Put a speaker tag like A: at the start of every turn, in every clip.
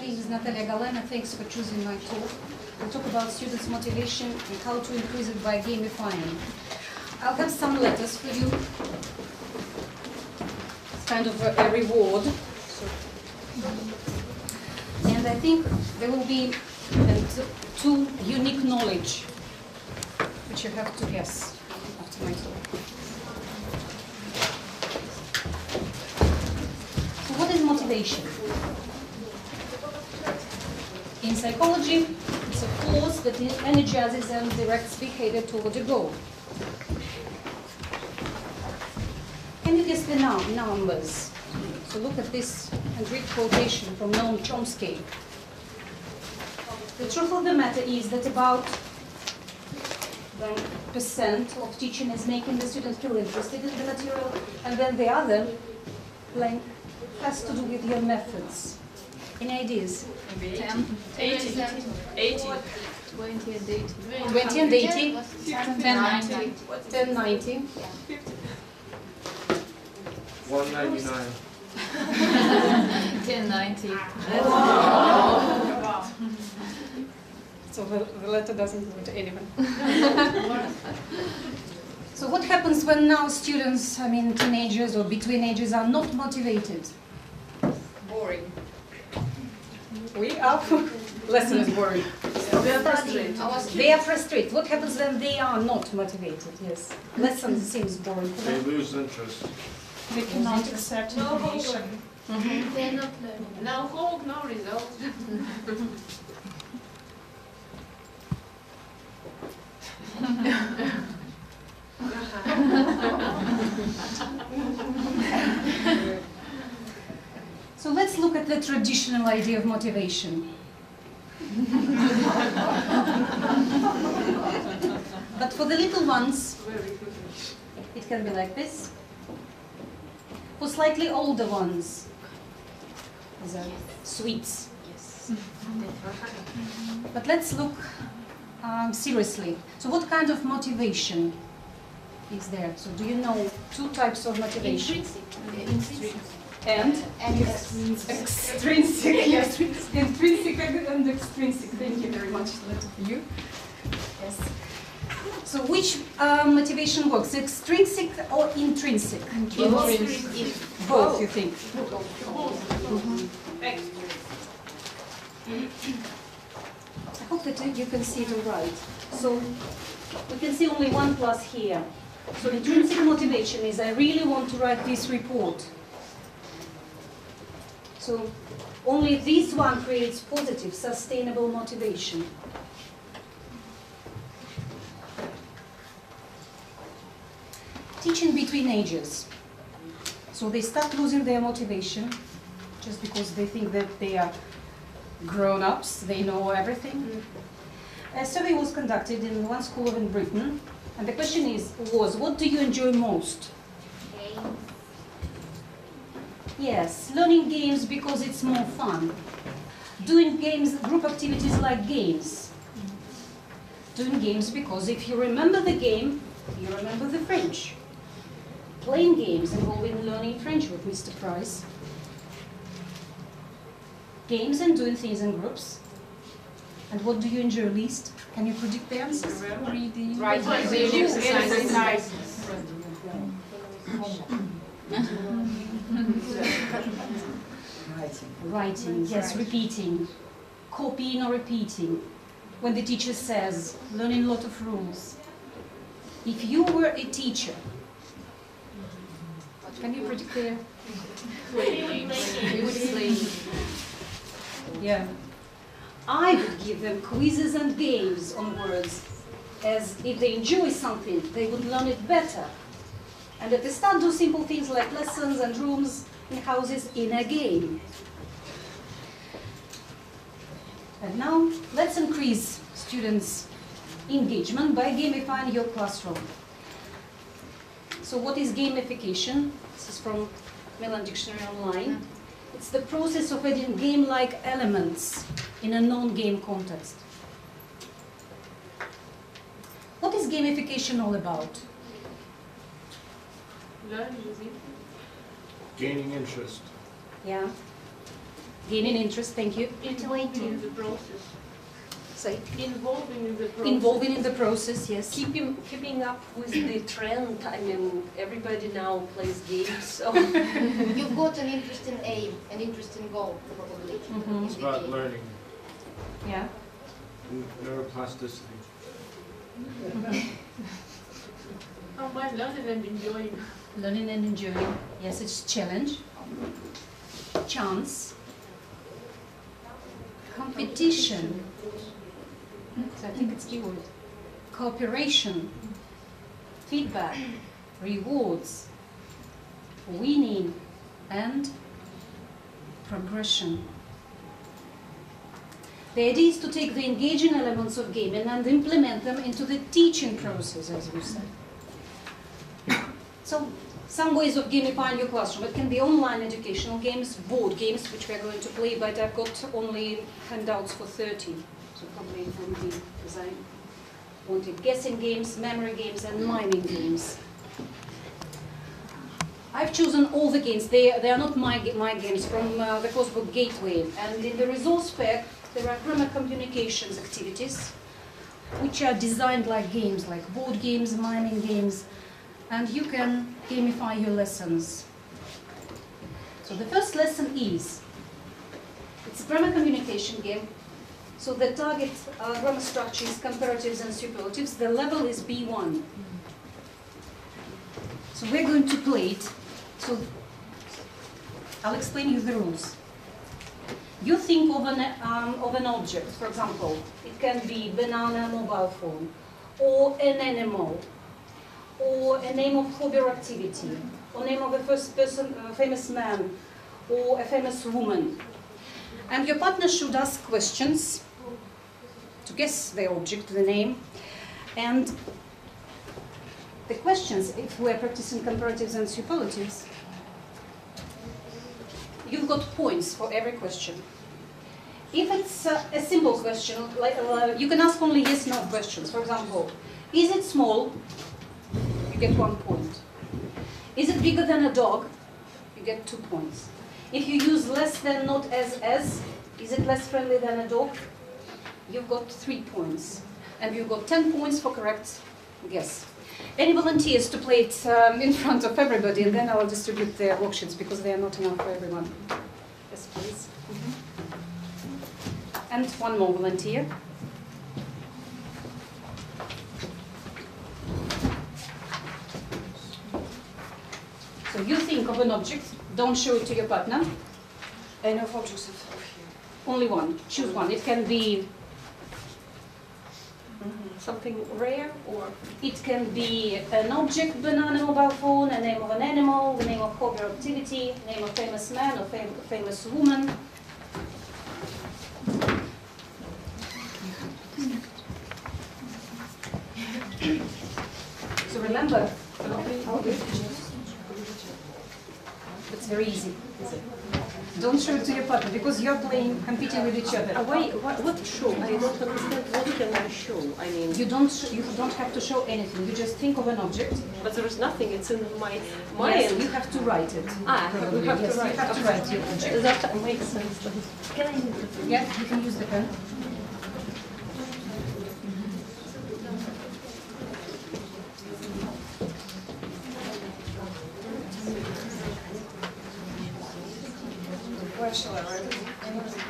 A: name is Галанина. Thanks for choosing my talk. We'll talk about students' motivation and how to increase it by gamifying. I'll have some letters for you. It's kind of a reward. And I think there will be two unique knowledge which you have to guess after my talk. So what is motivation? In psychology, it's a force that energizes and directs behavior toward a goal. Can you guess the numbers? So look at this and read quotation from Noam Chomsky. The truth of the matter is that about 1% of teaching is making the student feel interested in the material, and then the other blank has to do with your methods. Any ideas?
B: 10, 80, 80, 20 and 80.
A: 20 and 80,
B: 10,
A: 10, 90.
C: 199.
B: 10, 90.
A: So the letter doesn't go to anyone. So what happens when now students, teenagers or between ages are not motivated?
B: Boring.
A: We are. Lesson is boring.
B: We are frustrated.
A: They are frustrated. What happens when they are not motivated? Yes. Lesson seems boring.
C: They lose interest.
D: They cannot accept information.
B: They're not learning. No hope, no result.
A: So let's look at the traditional idea of motivation. But for the little ones, it can be like this. For slightly older ones, these are sweets. Yes. But let's look seriously. So what kind of motivation is there? So do you know two types of motivation?
B: Intrinsic.
A: And
B: Extrinsic.
A: Yes, intrinsic and extrinsic. Thank you very much, letter for you. Yes. So which motivation works, extrinsic or intrinsic? Both, you think? I hope that you can see it all right. So we can see only one plus here. So intrinsic motivation is I really want to write this report. So only this one creates positive, sustainable motivation. Teaching between ages. So they start losing their motivation just because they think that they are grown-ups, they know everything. A survey was conducted in one school in Britain, and the question was, what do you enjoy most? Yes, learning games because it's more fun. Doing games, group activities like games. Doing games because if you remember the game, you remember the French. Playing games involving learning French with Mr. Price. Games and doing things in groups. And what do you enjoy least? Can you predict the answers?
D: Reading.
A: Writing, yes, repeating. Copying or repeating. When the teacher says, learning a lot of rules. If you were a teacher, can you predict the... Yeah. I would give them quizzes and games on words, as if they enjoy something, they would learn it better. And at the start, do simple things like lessons and rooms in houses in a game. And now, let's increase students' engagement by gamifying your classroom. So what is gamification? This is from Mellon Dictionary Online. It's the process of adding game-like elements in a non-game context. What is gamification all about?
C: Gaining interest.
A: Yeah. Gaining interest, thank you.
B: Involving in the process.
A: Say.
B: Involving in the process.
A: Involving in the process, yes.
E: Keeping up with the trend. I mean, everybody now plays games, so
F: You've got an interesting aim, an interesting goal, probably. in
C: It's
F: the
C: about
F: game.
C: learning.
A: Yeah.
C: Neuroplasticity.
B: Oh, my learning and enjoying.
A: Learning and enjoying. Yes, it's challenge. Chance. Competition. So I think it's keyword. Cooperation. Feedback. Rewards. Winning. And progression. The idea is to take the engaging elements of gaming and implement them into the teaching process, as we said. So, some ways of gamifying your classroom. It can be online educational games, board games, which we are going to play, but I've got only handouts for 30. So probably it won't be, because I wanted guessing games, memory games, and miming games. I've chosen all the games. They are not my games, from the course book Gateway. And in the resource pack, there are grammar communications activities, which are designed like games, like board games, miming games, and you can gamify your lessons. So the first lesson is, it's a grammar communication game. So the target grammar structure is comparatives and superlatives. The level is B1. So we're going to play it. So I'll explain you the rules. You think of an object, for example, it can be banana, mobile phone, or an animal, or a name of hobby or activity, or name of a first person, famous man, or a famous woman. And your partner should ask questions to guess the object, the name, and the questions, if we're practicing comparatives and superlatives, you've got points for every question. If it's a simple question, like you can ask only yes/no questions. For example, is it small? You get 1 point. Is it bigger than a dog? You get 2 points. If you use less than, not as, is it less friendly than a dog? You've got 3 points. And you've got 10 points for correct guess. Any volunteers to play it in front of everybody, and then I'll distribute the worksheets because they are not enough for everyone. Yes, please. And one more volunteer. So you think of an object, don't show it to your partner.
E: I know objects of
A: Only one, choose one. It can be,
E: something rare, or
A: it can be an object, banana, mobile phone, a name of an animal, the name of hobby or activity, name of famous man or famous woman. So remember, it's very easy. Don't show it to your partner because you're playing, competing with each other.
E: wait, what show? I don't understand. What can I show? I mean,
A: You don't have to show anything. You just think of an object.
E: but there is nothing. It's in my mind.
A: Yes, you have to write it.
E: You have
A: Yes,
E: to write.
A: you have to write your object.
E: That makes sense. Can I?
A: Yeah, you can use the pen.
D: Where shall I write it?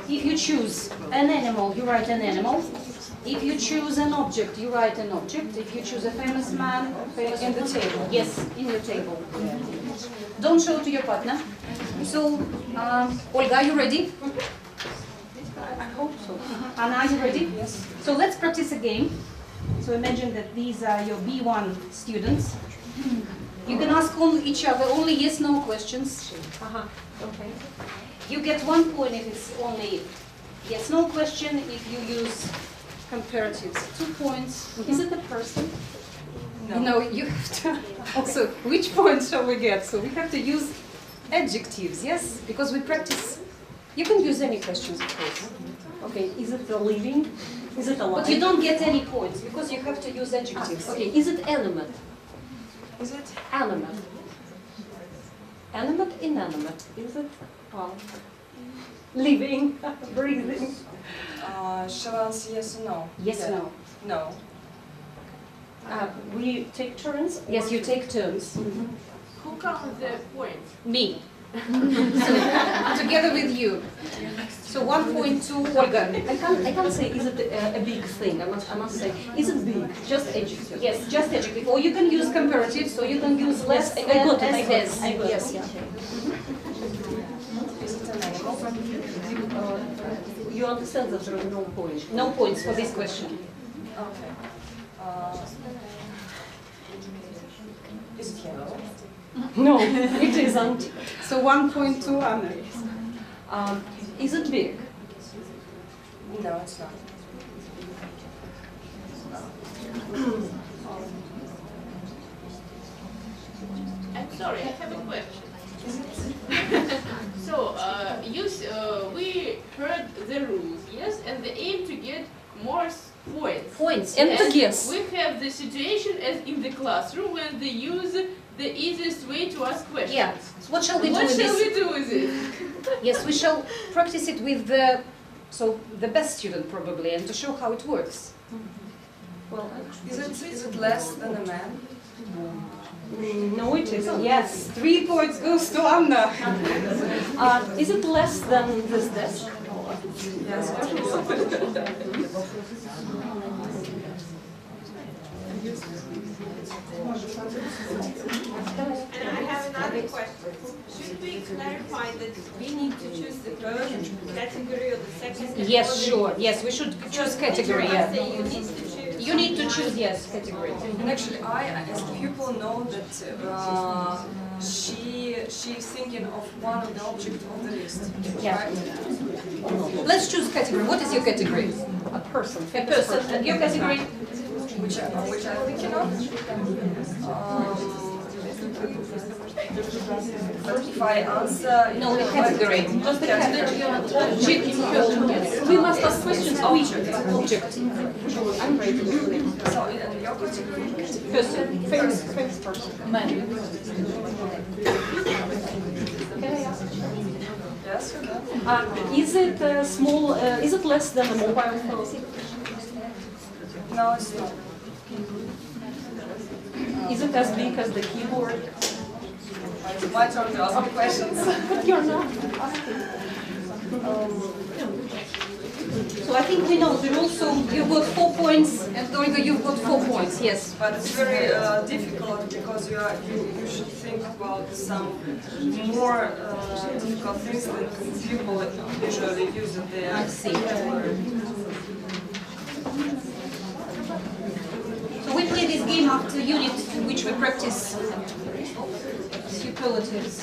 A: If you choose an animal, you write an animal. If you choose an object, you write an object. If you choose a famous man,
E: In the table.
A: yes, in your table. Don't show it to your partner. So, Olga, are you ready?
E: I hope so.
A: Anna, are you ready? Yes. So let's practice a game. So imagine that these are your B1 students. You can ask each other only yes/no questions.
E: Okay.
A: You get 1 point if it's only yes/no question. If you use comparatives, 2 points.
E: Is it a person?
A: No, you have to. Also, which point shall we get? So we have to use adjectives, yes, because we practice. You can use any questions, of course.
E: Okay. Is it a living? Is it alive?
A: But you don't get any points because you have to use adjectives.
E: Okay. Is it animate?
D: Is it?
E: Animate. Animate, inanimate. Is it? Well,
A: living, breathing.
D: Shall I answer yes or no?
A: Yes,
D: Yeah.
A: no.
D: No.
E: We take turns?
A: Yes, you take turns.
B: Who counts the points?
A: Me. So, together with you. So 1 point to Olga.
E: I can't say is it a big thing. I must say, is it big? Just adjective.
A: Yes, just adjective. Or you can use comparative, so you can use less
E: Yes,
A: than
E: I got it,
A: as
E: I got
A: this.
E: it, I got it.
A: Yes, yeah.
D: Is it an animal?
E: You understand that there are no points.
A: No points for this question.
D: Okay. Is it yellow?
E: No, it isn't.
A: So 1 point to Anna.
E: Is it big?
D: No, it's not.
B: I'm sorry, I have a question. So, we heard the rules, yes, and the aim to get more points.
A: Points.
E: And to
B: And
E: guess.
B: we have the situation as in the classroom when they use the easiest way to ask questions.
A: Yeah. What shall we do
B: What
A: with
B: shall
A: this?
B: we do with it?
A: Yes, we shall practice it with the best student probably, and to show how it works.
E: Well,
D: Is it less than a man?
E: no, it isn't.
A: Yes, 3 points goes to Anna.
E: Is it less than this desk?
D: Yes.
G: And I have another question. Should we clarify that we need to choose the first category or the second category?
A: Yes, sure. Yes, we should choose category.
G: Teacher
A: Yeah.
G: must say you need to choose.
A: You need to choose, yes, category.
D: And actually, I, as a pupil, know that she's thinking of one of the objects of the list.
A: Yeah.
D: Right?
A: Let's choose category. What is your category?
E: A person.
A: A person. And your category?
D: Which I'm thinking of. But if I answer...
A: No, a category. Just a category. Object. We must ask questions. Object. I'm ready.
D: So, in your category?
A: Person.
E: Famous person.
A: Man.
D: Yes, you can.
E: Is it small? Is it less than a mobile phone?
D: No, it's not.
E: Is it as big as the keyboard?
D: It's my turn to ask questions.
E: But you're not asking.
A: So I think we know the rules. So you've got 4 points, and Olga, you've got 4 points. Yes.
D: But it's very difficult because you should think about some more difficult things that people usually use in their...
A: I see. So we play this game after unit in which we practice superlatives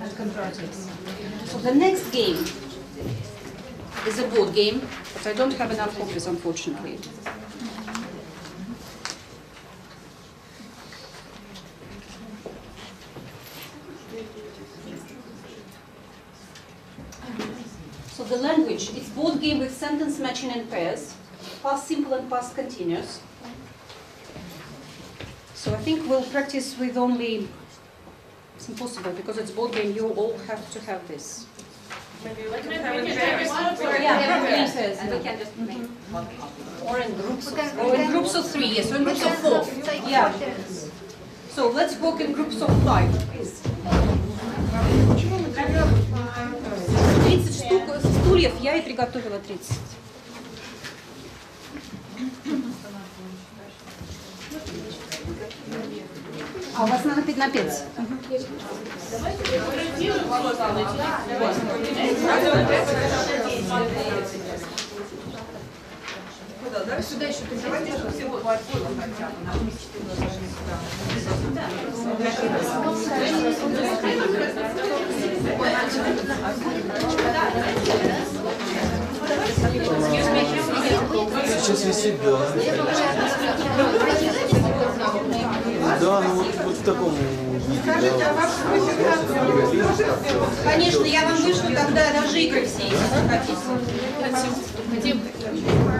A: and comparatives. So the next game is a board game, but I don't have enough copies, unfortunately. So the language, it's board game with sentence matching in pairs, past simple and past continuous. So I think we'll practice with only, it's impossible because it's board game, you all have to have this.
D: Maybe we can
B: Maybe
D: have
B: we
D: it
B: can
D: there.
B: have it.
A: Yeah, in pairs.
F: And we can just make one copy.
A: Or in groups,
F: We can-
A: or in groups of 3, yes, or in
F: We
A: groups of
F: can
A: 4.
F: take
A: Yeah.
F: questions.
A: So let's work in groups of 5, please. 30 штук стульев, я и приготовила 30. А у вас надо на 5.
D: Сюда еще
H: Сейчас висит, да. Да, ну вот в таком виде, да.
A: Конечно, я вам вышлю тогда даже игры все, если хотите.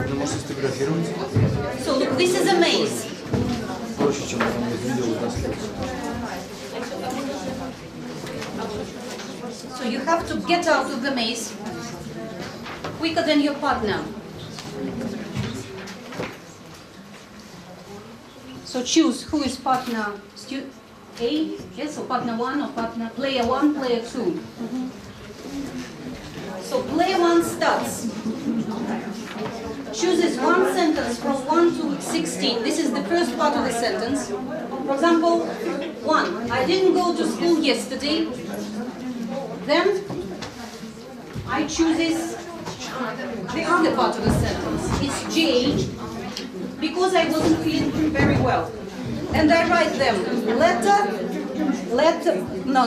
H: Ну, может, сфотографировать.
A: So look, this is a maze.
H: Проще, чем там видео у нас.
A: So you have to get out of the maze. quicker than your partner. So choose who is partner A, yes, or partner 1 or partner player 1, player 2. So player 1 starts. Chooses one sentence from 1 to 16. This is the first part of the sentence. For example, 1. I didn't go to school yesterday. Then I choose the other part of the sentence. It's J, because I wasn't feeling very well. And I write them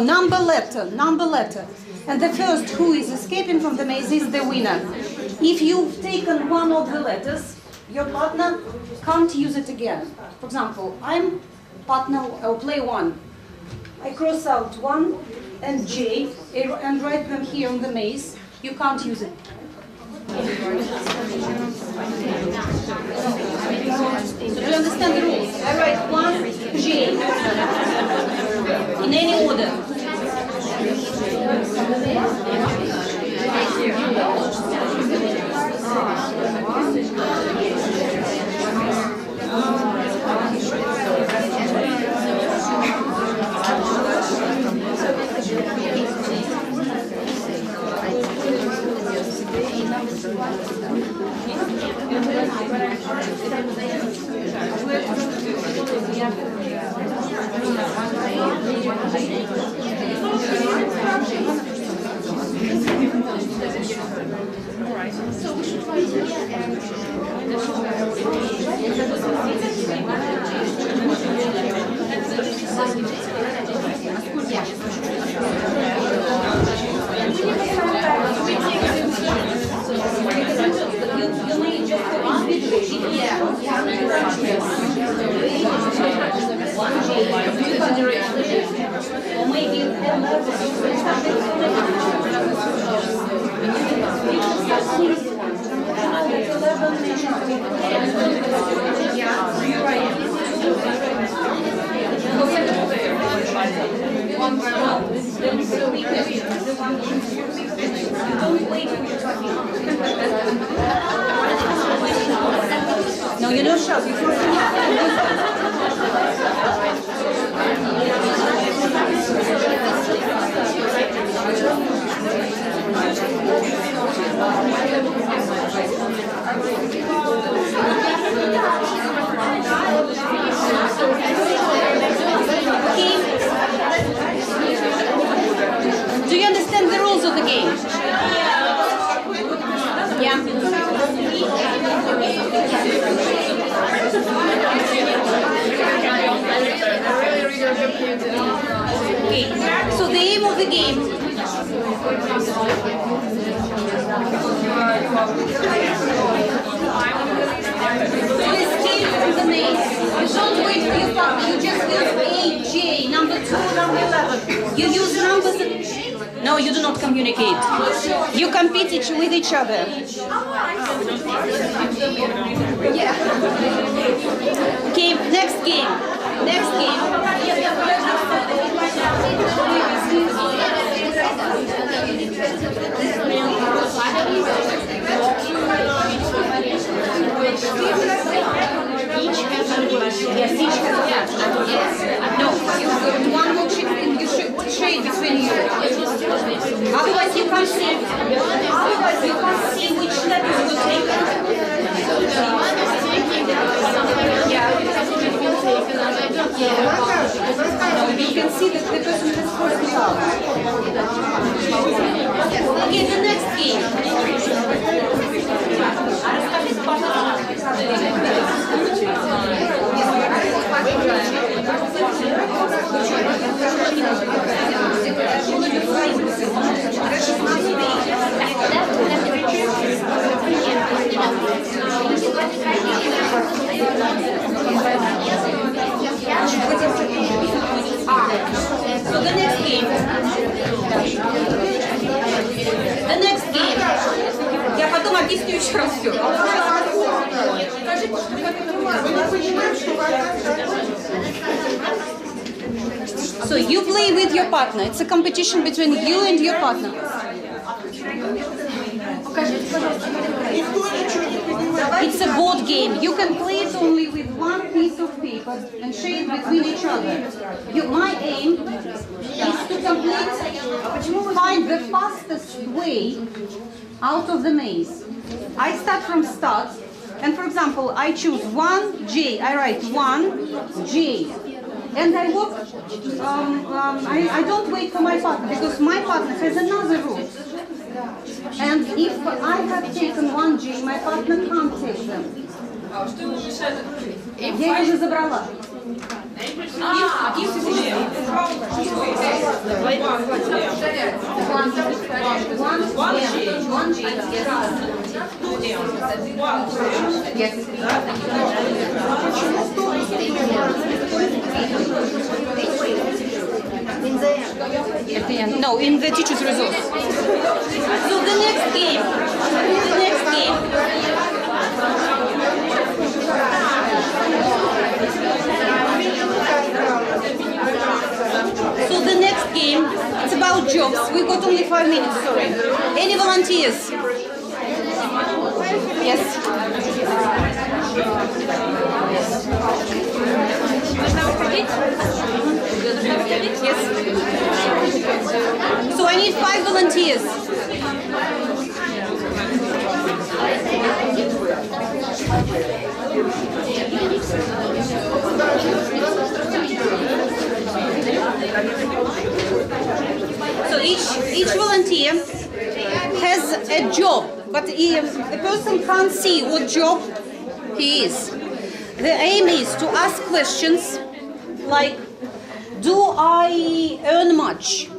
A: number, letter. And the first who is escaping from the maze is the winner. If you've taken one of the letters, your partner can't use it again. For example, I'm partner or player 1. I cross out 1 and J and write them here on the maze. You can't use it. So do you understand the rules? I write 1 J in any order. No, you don't shout. Do you understand the rules of the game? Yeah. Okay. So the aim of the game. To escape from the maze. You don't wait for your partner. You just use A, J, number 2, number 11. You use numbers. No, you do not communicate. You compete with each other. Okay, next game. Next game. Yes, each has a match. No, one will trade between you. Otherwise you can't see. Otherwise you can't see which letters will take. Yeah. You can see that the person has forced it out. Okay, the next game. So the next game. The next game. Я потом объясню еще раз все. So you play with your partner. It's a competition between you and your partner. Покажите, пожалуйста. It's a board game. You can play it only with one piece of paper and share it between each other. My aim is to find the fastest way out of the maze. I start from start, and for example, I choose 1J. I write 1J. And I walk, I don't wait for my partner, because my partner has another route. And if I have taken 1J, my partner can't take them. Я их уже забрала. No, in the teacher's resource. So the next game. So the next game, it's about jobs. We've got only 5 minutes, sorry. Any volunteers? Yes. Yes. So I need 5 volunteers. So each volunteer has a job, but the person can't see what job he is. The aim is to ask questions like, do I earn much?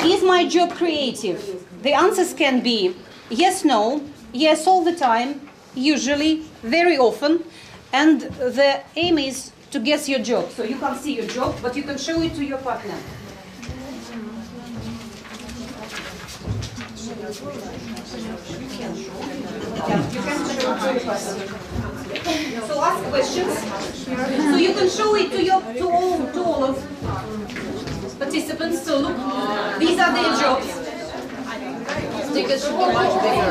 A: Is my job creative? The answers can be yes, no, yes all the time, usually, very often, and the aim is to guess your job. So you can't see your job, but you can show it to your partner. So ask questions. So you can show it to all of participants. So look, these are their jobs. Stickers should be much bigger.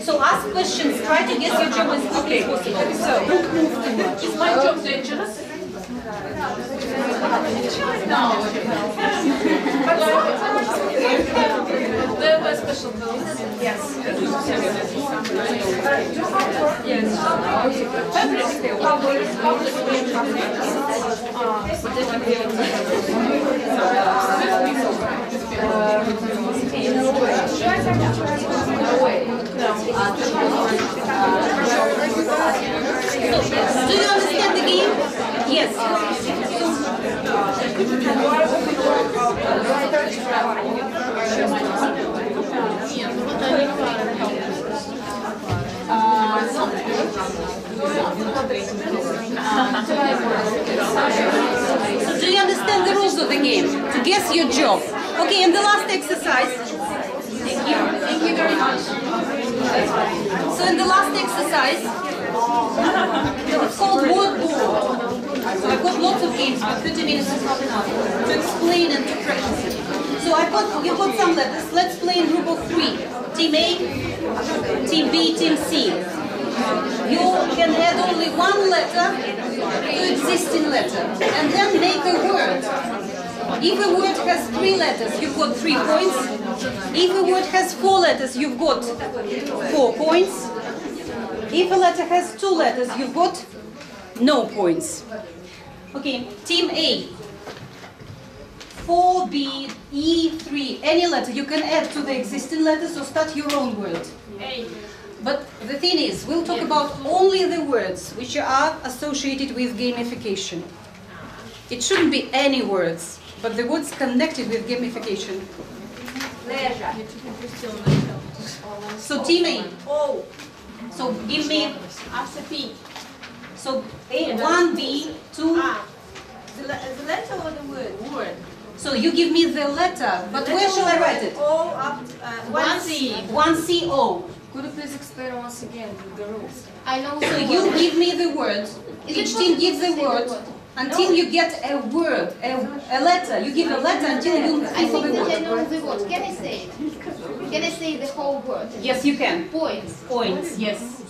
A: So ask questions. Try to guess your job as quickly as possible. So
B: Is my job dangerous? No. Do you have a special clothes?
A: yes. Do you understand the game? Yes. So do you understand the rules of the game? To guess your job. Okay, and the last exercise. Thank you. Thank you very much. So in the last exercise, it's called word ball. So I've got lots of games, but 30 minutes is not enough to explain and to practice it. So you've got some letters. Let's play in group of 3. Team A, Team B, Team C. You can add only one letter to existing letter, and then make a word. If a word has 3 letters, you've got 3 points. If a word has 4 letters, you've got 4 points. If a letter has 2 letters, you've got no points. Okay, Team A. 4B, E3, any letter you can add to the existing letters or start your own word.
B: A.
A: But the thing is, we'll talk about only the words which are associated with gamification. It shouldn't be any words, but the words connected with gamification. So Team A.
G: O.
A: So give me,
G: After P.
A: so A, 1B, 2.
G: The letter or the word?
B: Word.
A: So you give me the letter, but where shall I write it?
G: O up 1C.
A: 1CO.
E: Could you please explain once again the rules?
F: I know
A: So you give me the word. Each team gives the word. until you get a word, a letter. You give a letter until you
F: I
A: think of
F: think
A: a
F: that I
A: word.
F: know the word. Can I say it? Can I say the whole word?
A: Yes, you can.
F: Points.
A: Points, yes.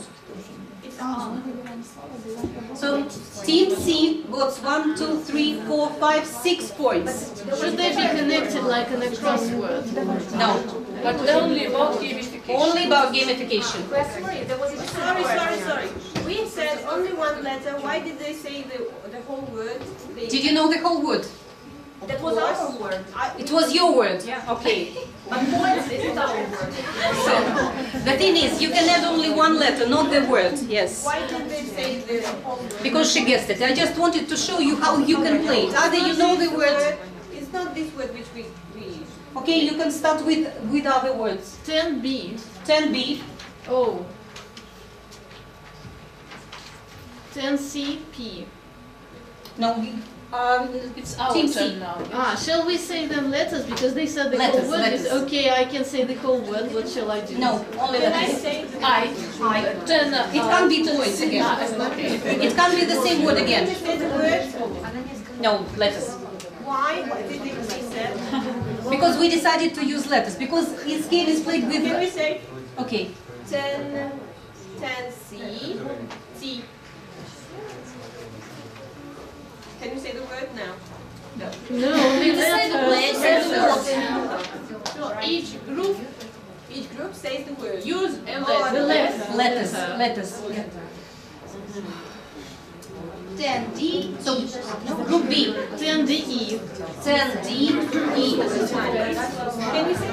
A: So team C got 1, 2, 3, 4, 5, 6 points.
I: Should they be connected like in a crossword?
A: No,
B: But only about gamification.
A: only about gamification.
G: Sorry. We said only one letter. Why did they say the whole word?
A: Did you know the whole word?
G: That was our word.
A: It was your word. Okay.
G: But points is our word.
A: So the thing is, you can add only one letter, not the word. Yes.
G: Why did they say the whole word?
A: Because she guessed it. I just wanted to show you how you can play it. Either you know the word.
G: It's not this word which we use.
A: Okay, you can start with other words.
I: 10B.
A: 10B.
I: Oh. 10C, P.
A: No,
B: It's our
A: Team C.
B: turn now.
I: Shall we say them letters? Because they said the
A: Letters,
I: whole word.
A: letters.
I: Okay, I can say the whole word. What shall I do?
A: no, only
G: Can I
A: letters.
G: say
B: I.
I: Then,
A: It can't be points again.
B: Okay.
A: It can't be the same word again.
G: say the word?
A: No, letters.
G: Why? Why did they say that?
A: Because we decided to use letters. Because this game is played with.
G: Can we say
A: Okay.
G: 10C? T. Can you say the word now?
I: no, only letters.
B: So each group
G: Each group says the word.
B: use a
G: Oh,
B: letter.
I: The letter.
A: Letters. Letters.
F: 10D.
A: So group B.
I: 10DE.
A: 10D.
G: Can we say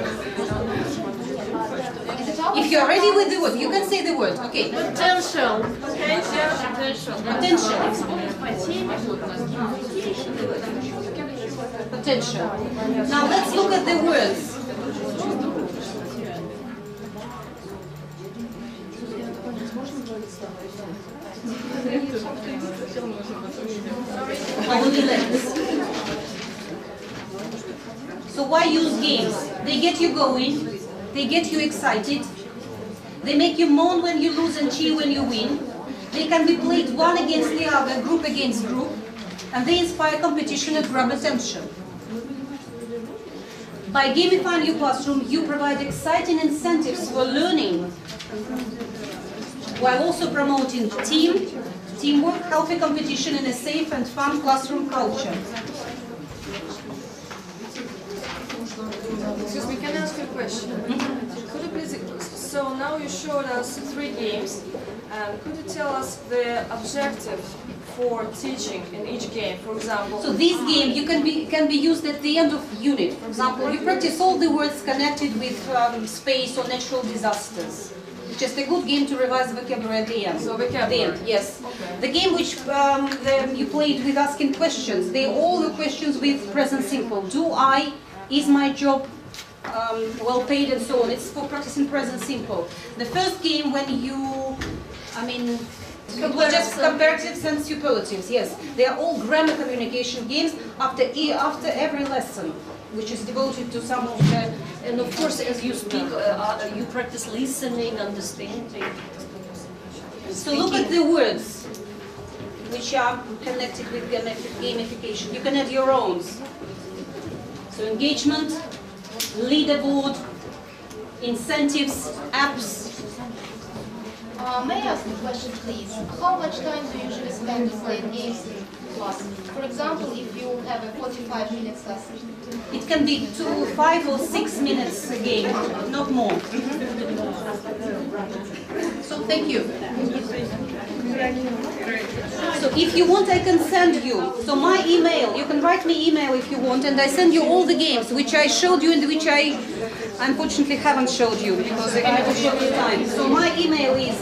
F: Is it all?
A: If you're ready with the word, you can say the word. Okay.
I: Potential.
A: Potential. Potential. Now let's look at the words. Only letters. So why use games? They get you going, they get you excited, they make you moan when you lose and cheer when you win. They can be played one against the other, group against group, and they inspire competition and grab attention. By gamifying your classroom, you provide exciting incentives for learning, while also promoting teamwork, healthy competition, and a safe and fun classroom culture.
D: Excuse me, can I ask you a question? Could you please, so now you showed us 3 games, and could you tell us the objective for teaching in each game, for example?
A: So this game can be used at the end of unit. For example, you practice all the words connected with space or natural disasters. It's just a good game to revise vocabulary at the end.
D: So
A: At the end, yes.
D: Okay.
A: The game which you played with asking questions, they all the questions with present simple. Do I? Is my job well paid, and so on. It's for practicing present simple. The first game when you, it was just comparatives and superlatives. Yes, they are all grammar communication games after every lesson, which is devoted to some of the.
E: And of course, as you speak, you practice listening, understanding.
A: So look at the words which are connected with gamification. You can have your own. So engagement, leaderboard, incentives, apps.
F: May I ask a question, please? How much time do you usually spend to play games in class? For example, if you have a 45 minutes lesson.
A: It can be 5 or 6 minutes a game, not more. So thank you. So if you want, I can send you. So my email, you can write me email if you want, and I send you all the games which I showed you and which I unfortunately haven't showed you because I have a short time. So my email is